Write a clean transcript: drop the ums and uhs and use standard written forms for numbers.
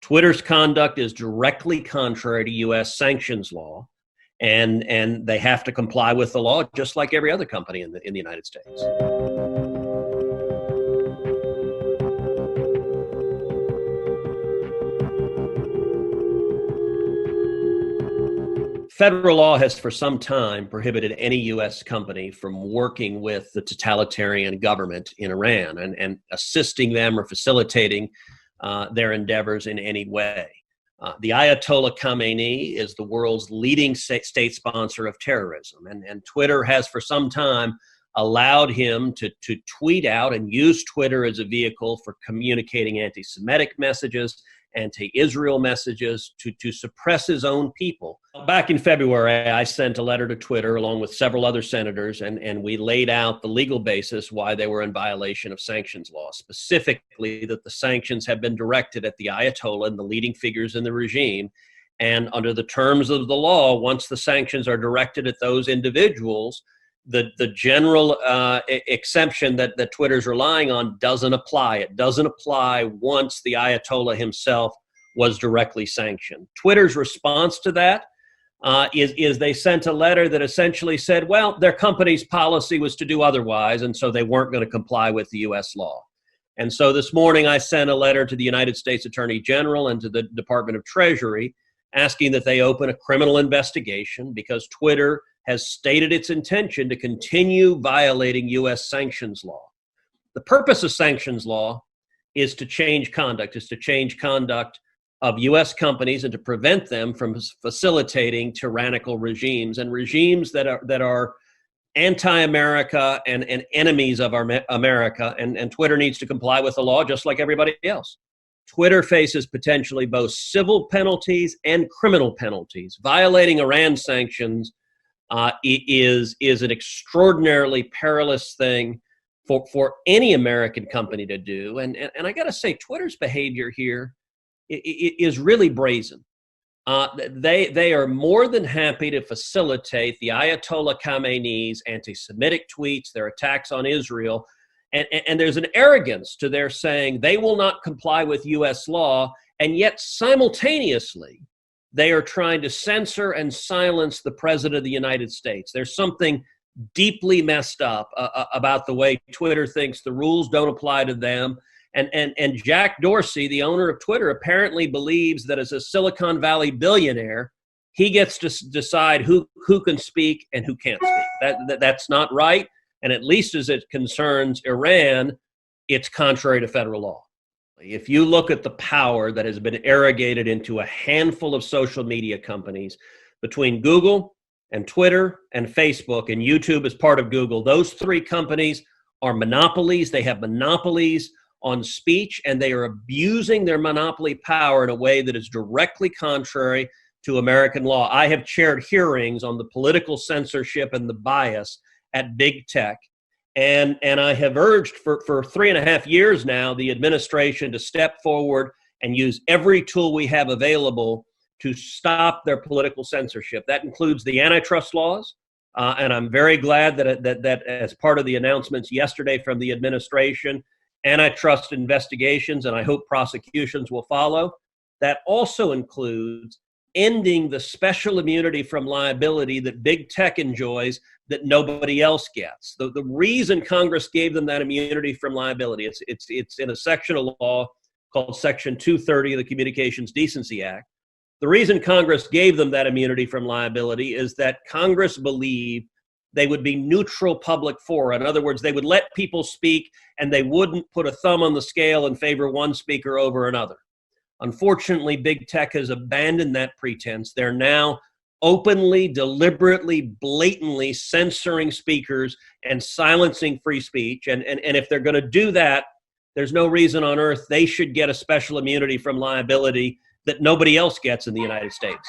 Twitter's conduct is directly contrary to U.S. sanctions law, and they have to comply with the law just like every other company in the United States. Federal law has for some time prohibited any U.S. company from working with the totalitarian government in Iran and assisting them or facilitating their endeavors in any way. The Ayatollah Khamenei is the world's leading state sponsor of terrorism, and Twitter has for some time allowed him to tweet out and use Twitter as a vehicle for communicating anti-Semitic messages, anti-Israel messages, to suppress his own people. Back in February, I sent a letter to Twitter along with several other senators, and we laid out the legal basis why they were in violation of sanctions law, specifically that the sanctions have been directed at the Ayatollah and the leading figures in the regime. And under the terms of the law, once the sanctions are directed at those individuals, the general exception that Twitter's relying on doesn't apply. It doesn't apply once the Ayatollah himself was directly sanctioned. Twitter's response to that is they sent a letter that essentially said, well, their company's policy was to do otherwise, and so they weren't going to comply with the U.S. law. And so this morning I sent a letter to the United States Attorney General and to the Department of Treasury asking that they open a criminal investigation because Twitter has stated its intention to continue violating U.S. sanctions law. The purpose of sanctions law is to change conduct, of U.S. companies and to prevent them from facilitating tyrannical regimes and regimes that are anti-America and enemies of America. And Twitter needs to comply with the law just like everybody else. Twitter faces potentially both civil penalties and criminal penalties. Violating Iran sanctions is an extraordinarily perilous thing for any American company to do. And I got to say, Twitter's behavior here is really brazen. They are more than happy to facilitate the Ayatollah Khamenei's anti-Semitic tweets, their attacks on Israel. And there's an arrogance to their saying they will not comply with U.S. law, and yet simultaneously, they are trying to censor and silence the President of the United States. There's something deeply messed up about the way Twitter thinks the rules don't apply to them. And Jack Dorsey, the owner of Twitter, apparently believes that as a Silicon Valley billionaire, he gets to decide who can speak and who can't speak. That's not right. And at least as it concerns Iran, it's contrary to federal law. If you look at the power that has been arrogated into a handful of social media companies between Google and Twitter and Facebook, and YouTube is part of Google, those three companies are monopolies. They have monopolies on speech, and they are abusing their monopoly power in a way that is directly contrary to American law. I have chaired hearings on the political censorship and the bias at big tech. And I have urged for 3.5 years now the administration to step forward and use every tool we have available to stop their political censorship. That includes the antitrust laws. And I'm very glad that as part of the announcements yesterday from the administration, antitrust investigations, and I hope prosecutions will follow. That also includes ending the special immunity from liability that big tech enjoys that nobody else gets. The reason Congress gave them that immunity from liability, it's in a section of law called Section 230 of the Communications Decency Act. The reason Congress gave them that immunity from liability is that Congress believed they would be neutral public fora. In other words, they would let people speak and they wouldn't put a thumb on the scale and favor one speaker over another. Unfortunately, big tech has abandoned that pretense. They're now openly, deliberately, blatantly censoring speakers and silencing free speech. And if they're going to do that, there's no reason on earth they should get a special immunity from liability that nobody else gets in the United States.